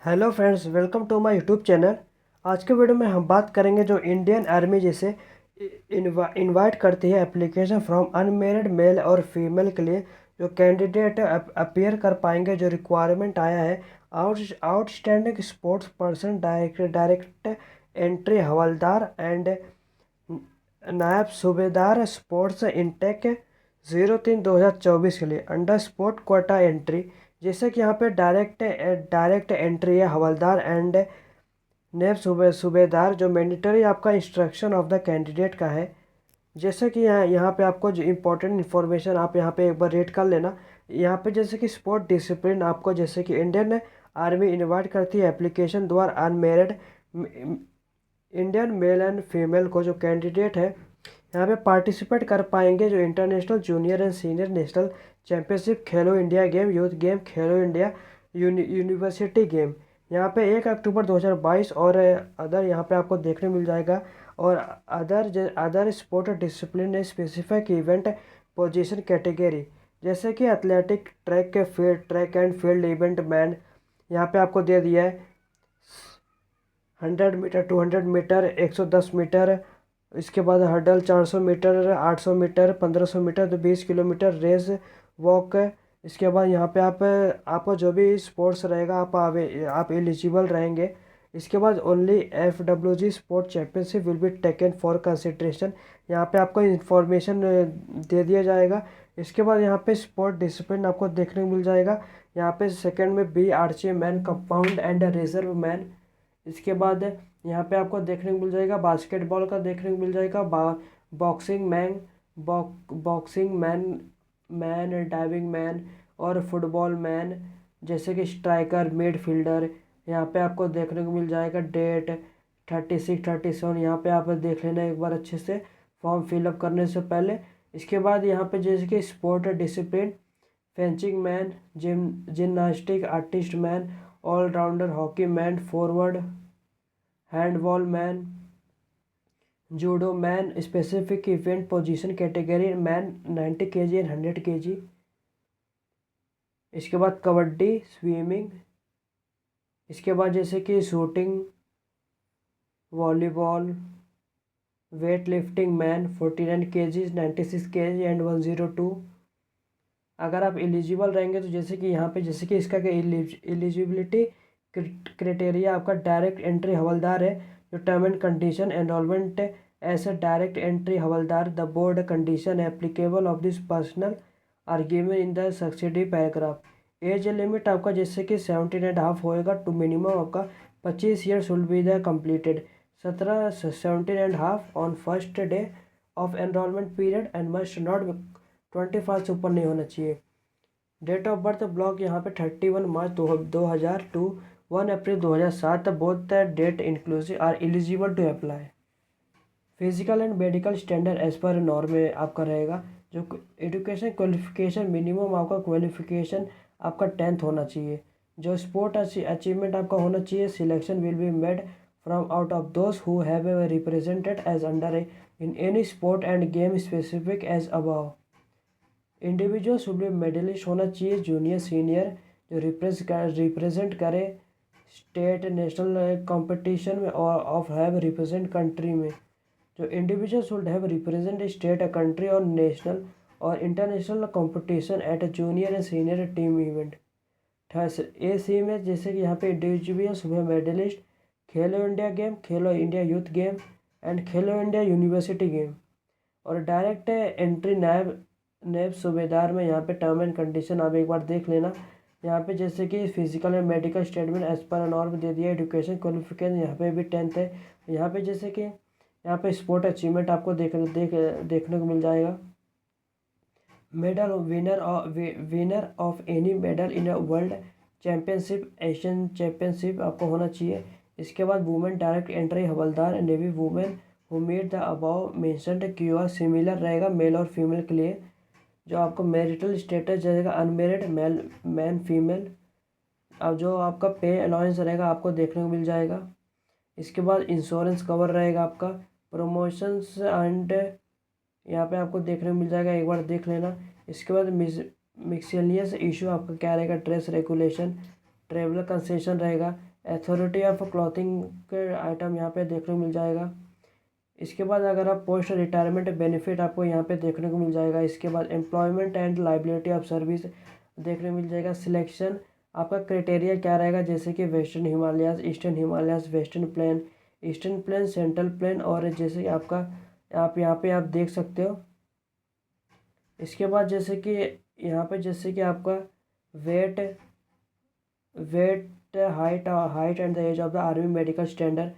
Hello friends, welcome to my YouTube channel. आज के video में हम बात करेंगे जो इंडियन आर्मी जैसे इनवाइट करती है एप्लीकेशन फ्रॉम अनमेरिड मेल और फीमेल के लिए जो कैंडिडेट अपीयर कर पाएंगे। जो रिक्वायरमेंट आया है outstanding sports person, direct entry havildar and naib सूबेदार स्पोर्ट्स इनटेक 03/2024 के लिए अंडर स्पोर्ट कोटा एंट्री। जैसे कि यहाँ पे डायरेक्ट एंट्री है हवलदार एंड नेब सूबेदार जो मैंडेटरी आपका इंस्ट्रक्शन ऑफ द कैंडिडेट का है। जैसे कि यहाँ पे आपको जो इम्पोर्टेंट इन्फॉर्मेशन आप यहाँ पे एक बार रीड कर लेना। यहाँ पे जैसे कि स्पोर्ट डिसिप्लिन आपको जैसे कि इंडियन आर्मी इनवाइट करती है एप्लीकेशन द्वारा unmarried Indian mail and female को जो कैंडिडेट है यहाँ पे पार्टिसिपेट कर पाएंगे जो international junior and senior national championship, Khelo India game, youth game, Khelo India university game. यहाँ पे 1 अक्टूबर 2022 और अदर यहाँ पे आपको देखने मिल जाएगा। और other sport discipline specific event position category जैसे कि athletic, track and field event man यहाँ पे आपको दे दिया है 100 मीटर, 200 मीटर, 110 मीटर। इसके बाद हर्डल 400 मीटर, 800 मीटर, 1500 मीटर, तो 20 किलोमीटर रेस वॉक। इसके बाद यहाँ पे आपको जो भी स्पोर्ट्स रहेगा आप एलिजिबल रहेंगे। इसके बाद only FWG sport championship will be taken for consideration. यहाँ पे आपको इन्फॉर्मेशन दे दिया जाएगा। इसके बाद यहाँ पे स्पोर्ट डिसिप्लिन आपको देखने को मिल जाएगा। यहाँ पे सेकंड में B archery man, compound and reserve man. इसके बाद यहाँ पे आपको देखने को मिल जाएगा बास्केटबॉल का देखने को मिल जाएगा, boxing man, boxing man, diving man और फुटबॉल मैन जैसे कि स्ट्राइकर, मिडफील्डर। यहाँ पे आपको देखने को मिल जाएगा डेट 36, 37। यहाँ पे आप देख लेना एक बार अच्छे से फॉर्म फिलअप करने से पहले। इसके बाद यहाँ पे जैसे कि sport discipline fencing man, gymnastic artist man, allrounder hockey man, forward handball man, judo man, specific event position category man 90 kg and 100 kg। इसके बाद कबड्डी, स्विमिंग। इसके बाद जैसे कि shooting, volleyball, weight lifting man 49 kg, 96 kg and 102। अगर आप eligible रहेंगे तो जैसे कि यहाँ पे जैसे कि इसका एलिजिबिलिटी क्राइटेरिया आपका डायरेक्ट एंट्री हवलदार है। जो term and condition enrolment as a direct entry havildar, the board condition applicable of this personal are given in the successive paragraph. Age limit आपका जैसे कि 17.5 होएगा टू मिनिमम आपका 25 year should be the completed 17.5 on first day of enrolment period and must not 25 से ऊपर नहीं होना चाहिए। डेट ऑफ बर्थ ब्लॉक यहाँ पे 31 March 2000 to 1 April 2007। Both the date inclusive are eligible to apply. Physical and medical standard as per norm में आपका रहेगा। जो एजुकेशन क्वालिफिकेशन मिनिमम आपका क्वालिफिकेशन आपका 10th होना चाहिए। जो स्पोर्ट अचीवमेंट आपका होना चाहिए। Selection will be made from out of those who have represented age under in any sport and game specific age above. Individual should be medallist होना चाहिए, जूनियर सीनियर जो रिप्रेजेंट करे स्टेट नेशनल कंपटीशन में और of have represent country में। जो individual should have represent state, country और national और international competition at junior and senior team event. A C में जैसे कि यहाँ पे individual should have medallist Khelo India game, Khelo India youth game and Khelo India university game. और direct entry नैब सूबेदार में यहाँ पे टर्म एंड कंडीशन आप एक बार देख लेना। यहाँ पे जैसे कि physical and medical statement as per norm दे दिया। एजुकेशन क्वालिफिकेशन यहाँ पे भी 10th है। यहाँ पे जैसे कि यहाँ पे स्पोर्ट अचीवमेंट आपको देखने को मिल जाएगा। Medal winner of any medal in world championship, Asian championship आपको होना चाहिए। इसके बाद women direct entry havildar, navy women who meet the above mentioned QR similar रहेगा मेल और फीमेल के लिए। जो आपको मैरिटल स्टेटस रहेगा अनमेरिड मैन फीमेल। अब जो आपका पे अलाउंस रहेगा आपको देखने को मिल जाएगा। इसके बाद इंश्योरेंस कवर रहेगा आपका। प्रमोशंस एंड यहाँ पे आपको देखने को मिल जाएगा, एक बार देख लेना। इसके बाद मिक्सेलियस इशू आपका क्या रहेगा, ड्रेस रेगुलेशन, ट्रेवलर कंसेशन रहेगा, अथॉरिटी ऑफ क्लॉथिंग के आइटम यहाँ पे देखने को मिल जाएगा। इसके बाद अगर आप पोस्ट रिटायरमेंट बेनिफिट आपको यहाँ पे देखने को मिल जाएगा। इसके बाद employment and liability of service देखने को मिल जाएगा। सिलेक्शन आपका क्राइटेरिया क्या रहेगा, जैसे कि western Himalayas, eastern Himalayas, eastern plain, central plain, और जैसे आपका आप यहाँ पे आप देख सकते हो। इसके बाद जैसे कि यहाँ पे जैसे कि आपका weight weight height and the age of the army medical standard.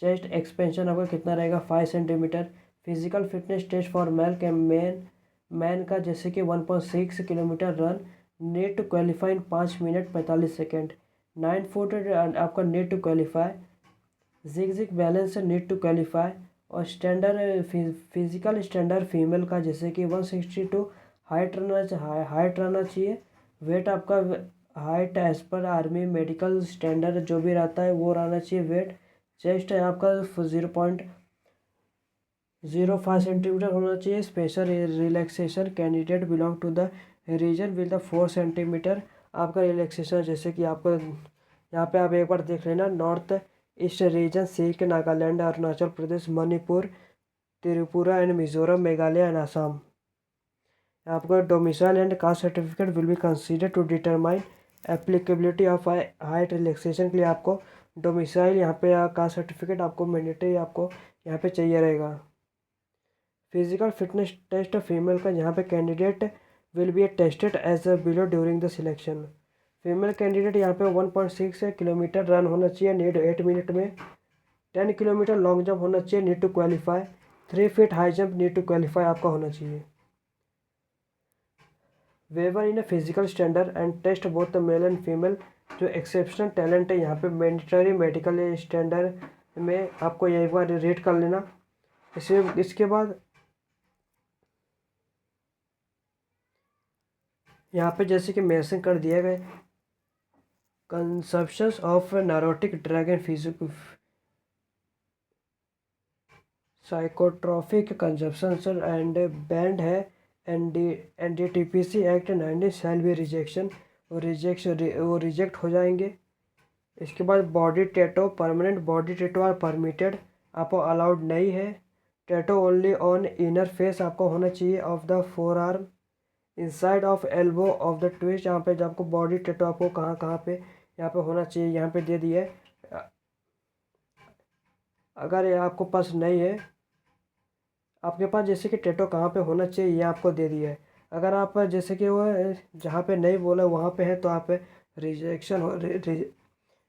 Chest expansion आपका कितना रहेगा, 5 centimetre. Physical fitness test for man का जैसे कि 1.6 kilometre run, need to qualify in 5 minute 45 second. 9 foot आपका need to qualify. Zig balance need to qualify. और standard physical standard female का जैसे कि 162 हाइट रहना चाहिए। वेट आपका height as per army medical standard जो भी रहता है वो रहना चाहिए वेट। चेस्ट है आपका 0.05 सेंटीमीटर होना चाहिए। Special relaxation candidate belong to the region with the 4 centimetre आपका रिलैक्सेशन, जैसे कि आपको यहाँ पे आप एक बार देख लेना, north east region, Sikkim, Nagaland, Arunachal Pradesh, Manipur, Tripura and Mizoram, Meghalaya and Assam. आपका domicile and caste certificate will be consider to determine applicability of height relaxation के लिए आपको डोमिसाइल यहाँ पे कास्ट सर्टिफिकेट आपको मैंडेटरी आपको यहाँ पे चाहिए रहेगा। फिजिकल फिटनेस टेस्ट फीमेल का यहाँ पे candidate will be tested as below during the selection. Female candidate यहाँ पे 1.6 किलोमीटर रन होना चाहिए नीड 8 मिनट में। 10 किलोमीटर लॉन्ग जंप होना चाहिए need to qualify. 3 feet high jump need to qualify आपका होना चाहिए। Waiver in a physical standard and test both the male and female. जो एक्सेप्शनल टैलेंट है यहाँ पे मैंडेटरी मेडिकल स्टैंडर्ड में आपको ये एक बार रेट कर लेना। इसके बाद यहाँ पे जैसे कि मेंशन कर दिया गया consumptions of narcotic drug and psychotropic consumption and banned है NDTPC act 19 shall be rejection, वो रिजेक्ट हो जाएंगे। इसके बाद body tattoo, permanent body tattoo are permitted, आपको अलाउड नहीं है। Tattoo only on inner face आपको होना चाहिए of the forearm, inside of elbow of the wrist. यहाँ पे जब आपको बॉडी टैटो आपको कहाँ कहाँ पे यहाँ पे होना चाहिए यहाँ पे दे दिया है। अगर ये आपको पास नहीं है, आपके पास जैसे कि टैटो कहाँ पे होना चाहिए ये आपको दे दिया है। अगर आप जैसे कि वो जहाँ पे नहीं बोला वहाँ पे है तो आप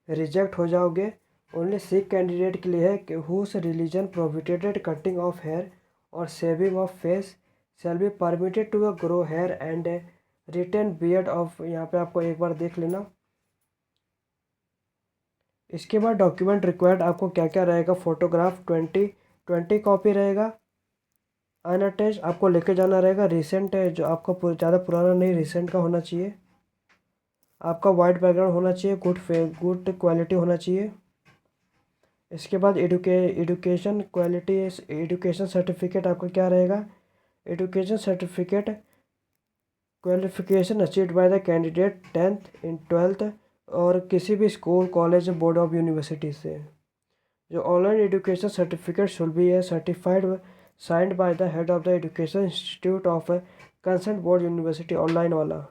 रिजेक्ट हो जाओगे। ओनली सिख कैंडिडेट के लिए है कि whose religion prohibited cutting of hair और shaving of face shall be permitted to grow hair and retain beard of. यहाँ पे आपको एक बार देख लेना। इसके बाद डॉक्यूमेंट रिक्वायर्ड आपको क्या क्या रहेगा, फोटोग्राफ 20 कॉपी रहेगा। अनअटैच आपको लेके जाना रहेगा। रिसेंट है जो आपका ज़्यादा पुराना नहीं, रिसेंट का होना चाहिए। आपका वाइट बैकग्राउंड होना चाहिए, गुड क्वालिटी होना चाहिए। इसके बाद एजुकेशन क्वालिटी, एजुकेशन सर्टिफिकेट आपका क्या रहेगा, education certificate qualification achieved by the candidate 10th in 12th और किसी भी school, college, board of university से। जो online education certificate should be A certified signed by the head of the education institute of concern board university. Online वाला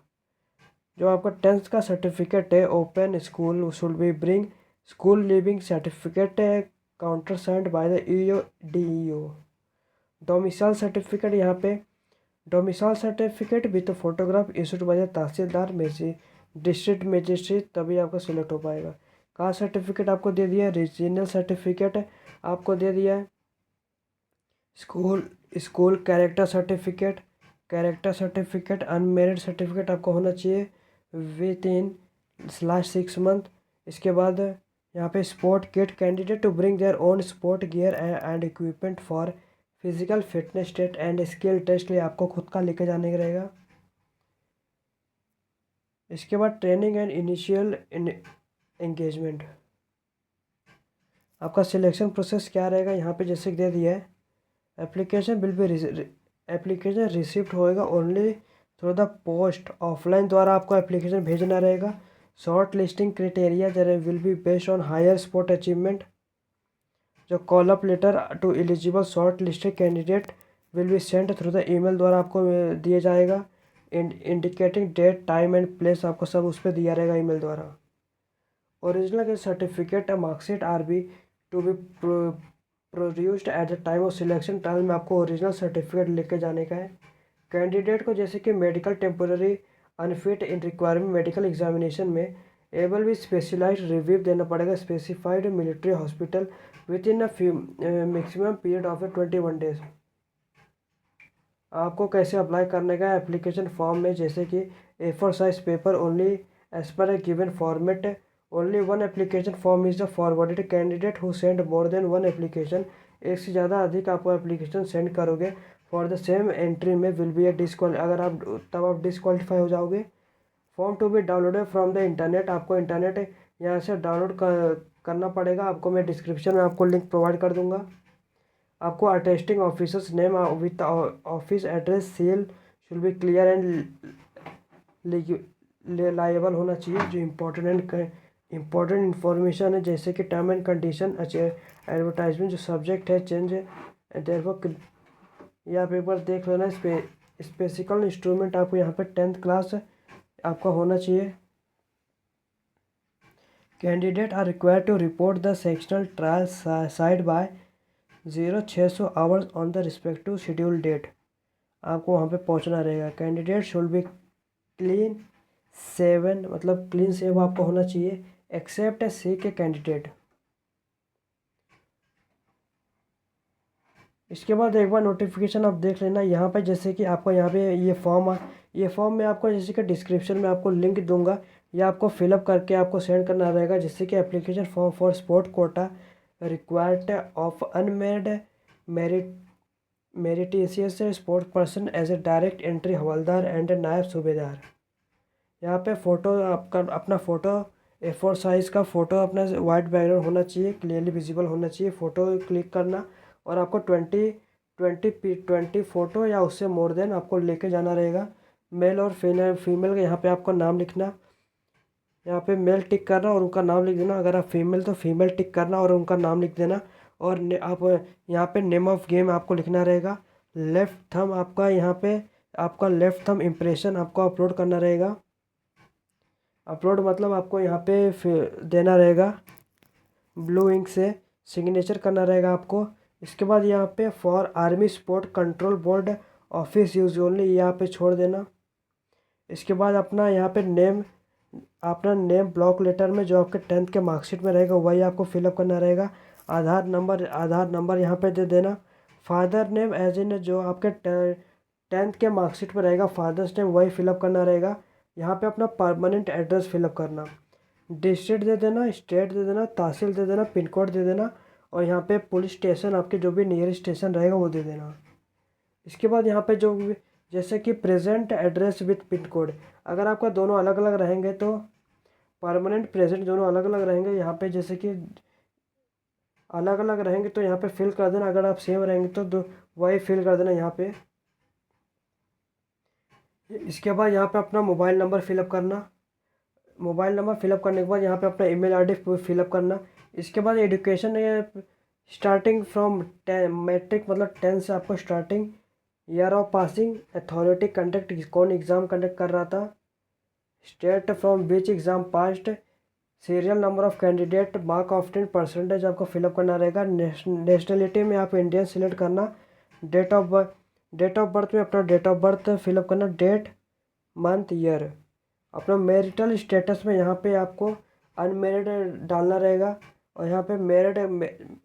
जो आपका 10th का certificate है open school should be bring school leaving certificate counter signed by the DEO। Domicile certificate, यहाँ पे domicile certificate with photograph issued by the tehsildar district magistrate, तभी आपका select हो पाएगा। कास्ट सर्टिफिकेट आपको दे दिया, रीजनल सर्टिफिकेट आपको दे दिया है। School character certificate unmarried certificate आपको होना चाहिए विद इन /6 मंथ। इसके बाद यहाँ पे sport kit, candidate to bring their own sport gear and equipment for physical fitness test and skill test लिए आपको खुद का लेके जाने का रहेगा। इसके बाद ट्रेनिंग एंड इनिशियल एंगेजमेंट, आपका सिलेक्शन प्रोसेस क्या रहेगा यहाँ पे जैसे दे दिया है। एप्लीकेशन रिसिप्ट होएगा only through the post, offline द्वारा आपको एप्लीकेशन भेजना रहेगा। शॉर्ट लिस्टिंग क्राइटेरिया जरा will be based on higher sport achievement. जो call up letter to eligible short listed candidate will be send through the email द्वारा आपको दिया जाएगा। Indicating date time and place आपको सब उस पर दिया रहेगा ईमेल द्वारा। ओरिजिनल के certificate marksheet are be to be produced at the time of selection. Time में आपको ओरिजिनल सर्टिफिकेट लेके जाने का है। कैंडिडेट को जैसे कि मेडिकल टेम्पोररी अनफिट इन रिक्वायरमेंट मेडिकल एग्जामिनेशन में एबल भी स्पेशलाइज्ड रिव्यू देना पड़ेगा specified military hospital with in maximum period of 21 days. आपको कैसे अप्लाई करने का एप्लीकेशन फॉर्म में जैसे कि A4 size paper only as per a given format. Only one application form is the forwarded candidate who send more than one application. एक से ज़्यादा अधिक आपको एप्लीकेशन सेंड करोगे फॉर द सेम एंट्री में विल बी ए अगर आप तब आप डिसक्वालीफाई हो जाओगे। Form to be downloaded from the internet. आपको इंटरनेट यहाँ से डाउनलोड करना पड़ेगा। आपको मैं डिस्क्रिप्शन में आपको लिंक प्रोवाइड कर दूंगा। आपको attesting officers name with office address seal should be clear and liable होना चाहिए। जो इम्पोर्टेंट इन्फॉर्मेशन है जैसे कि टर्म एंड कंडीशन एडवर्टाइजमेंट जो सब्जेक्ट है चेंज है या पेपर देख लेना। स्पेसिकल इंस्ट्रूमेंट आपको यहाँ पे 10th क्लास आपका होना चाहिए। Candidate are required to report the sectional trial side by 0600 hours on the respective schedule date. आपको वहाँ पे पहुँचना रहेगा। Candidate should be clean shaven मतलब क्लीन सेव आपको होना चाहिए एक्सेप्ट ए सी के कैंडिडेट। इसके बाद एक बार नोटिफिकेशन आप देख लेना। यहाँ पे जैसे कि आपको यहाँ पे ये फॉर्म में आपको जैसे कि डिस्क्रिप्शन में आपको लिंक दूंगा या आपको फिलअप करके आपको सेंड करना रहेगा। जैसे कि application form for sport quota required of unmarried meritorious sports person as a direct entry havildar and naib subedar. यहाँ पे फ़ोटो आपका अपना फ़ोटो A4 साइज़ का फ़ोटो अपना वाइट बैकग्राउंड होना चाहिए क्लियरली विजिबल होना चाहिए। फ़ोटो क्लिक करना और आपको 20 फ़ोटो या उससे मोर देन आपको लेके जाना रहेगा। मेल और फीमेल का यहाँ पे आपको नाम लिखना। यहाँ पे मेल टिक करना और उनका नाम लिख देना। अगर आप फीमेल तो फीमेल टिक करना और उनका नाम लिख देना। और आप यहाँ पे नेम ऑफ गेम आपको लिखना रहेगा। लेफ़्ट थंब आपका यहाँ पे आपका लेफ़्ट थंब इम्प्रेशन आपको अपलोड करना रहेगा। अपलोड मतलब आपको यहाँ पे देना रहेगा ब्लू इंक से सिग्नेचर करना रहेगा आपको। इसके बाद यहाँ पे for army sport control board office use only यहाँ पे छोड़ देना। इसके बाद अपना यहाँ पे अपना नेम ब्लॉक लेटर में जो आपके 10th के मार्कशीट में रहेगा वही आपको फिलअप करना रहेगा। आधार नंबर यहाँ पे दे देना। फादर नेम एज इन जो आपके 10th के मार्कशीट में रहेगा फादर्स नेम वही फिलअप करना रहेगा। यहाँ पे अपना परमानेंट एड्रेस फिलअप करना। डिस्ट्रिक्ट दे देना, स्टेट दे देना, तहसील दे देना, पिन कोड दे देना और यहाँ पे पुलिस स्टेशन आपके जो भी नियरेस्ट स्टेशन रहेगा वो दे देना। इसके बाद यहाँ पे जो जैसे कि present address with pin code अगर आपका दोनों अलग अलग रहेंगे तो परमानेंट प्रेजेंट दोनों अलग अलग रहेंगे। यहाँ पे जैसे कि अलग अलग रहेंगे तो यहाँ पे फिल कर देना। अगर आप सेम रहेंगे तो वही फिल कर देना यहाँ पे। इसके बाद यहाँ पे अपना मोबाइल नंबर फिलअप करना। मोबाइल नंबर फिलअप करने के बाद यहाँ पे अपना ईमेल आईडी फिलअप करना। इसके बाद एजुकेशन स्टार्टिंग फ्रॉम मैट्रिक मतलब 10 से आपको starting year of passing authority conduct कौन एग्ज़ाम कंडक्ट कर रहा था state from which exam passed serial number of candidate mark of 10% आपको फिलअप करना रहेगा। नेशनलिटी में आप इंडियन सिलेक्ट करना। डेट ऑफ बर्थ में अपना डेट ऑफ बर्थ फिलअप करना डेट मंथ ईयर। अपना मैरिटल स्टेटस में यहाँ पे आपको अनमेरिड डालना रहेगा और यहाँ पे मैरिड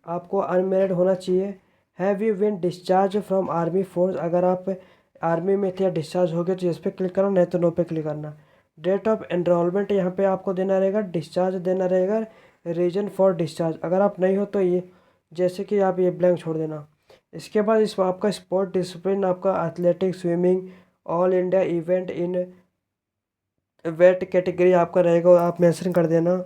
आपको अनमेरिड होना चाहिए। Have you been discharge from army force अगर आप आर्मी में थे या डिस्चार्ज हो गए तो इस पर क्लिक करना नहीं तो नो पे क्लिक करना। डेट ऑफ एनरोलमेंट यहाँ पे आपको देना रहेगा। डिस्चार्ज देना रहेगा। रीजन फॉर डिस्चार्ज अगर आप नहीं हो तो ये जैसे कि आप ये ब्लैंक छोड़ देना। इसके बाद इसमें आपका स्पोर्ट डिसिप्लिन आपका athletics swimming all India event in weight category आपका रहेगा आप मेंशन कर देना।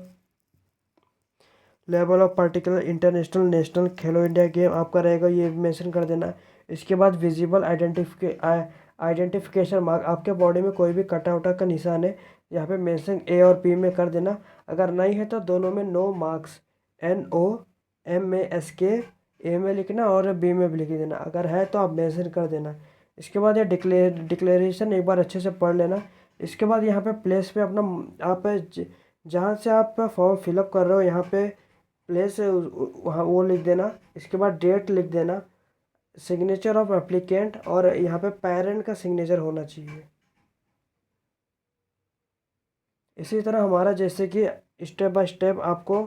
Level of particular international national Khelo India game आपका रहेगा ये मेंशन कर देना। इसके बाद विजिबल आइडेंटिफिकेशन मार्क आपके बॉडी में कोई भी कटा उटा का निशान है यहाँ पे मेंशन ए और बी में कर देना। अगर नहीं है तो दोनों में नो मार्क्स NOMASK ए में लिखना और बी में भी लिख देना। अगर है तो आप मेंशन कर देना। इसके बाद ये डिक्लेरेशन एक बार अच्छे से पढ़ लेना। इसके बाद यहाँ पे प्लेस पे अपना आप जहाँ से आप फॉर्म फिलअप कर रहे हो यहाँ पे प्लेस वहाँ वो लिख देना। इसके बाद डेट लिख देना, सिग्नेचर ऑफ एप्लीकेंट, और यहाँ पे पेरेंट का सिग्नेचर होना चाहिए। इसी तरह हमारा जैसे कि स्टेप बाय स्टेप आपको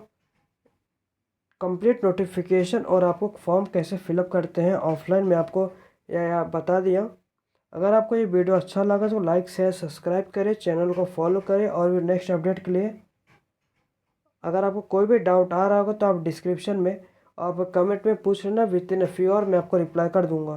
कंप्लीट नोटिफिकेशन और आपको फॉर्म कैसे फिलअप करते हैं ऑफलाइन में आपको यह बता दिया। अगर आपको ये वीडियो अच्छा लगा तो लाइक शेयर सब्सक्राइब करें, चैनल को फॉलो करें, और भी नेक्स्ट अपडेट के लिए अगर आपको कोई भी डाउट आ रहा होगा तो आप डिस्क्रिप्शन में आप कमेंट में पूछ लेना, within a few hour मैं आपको रिप्लाई कर दूंगा।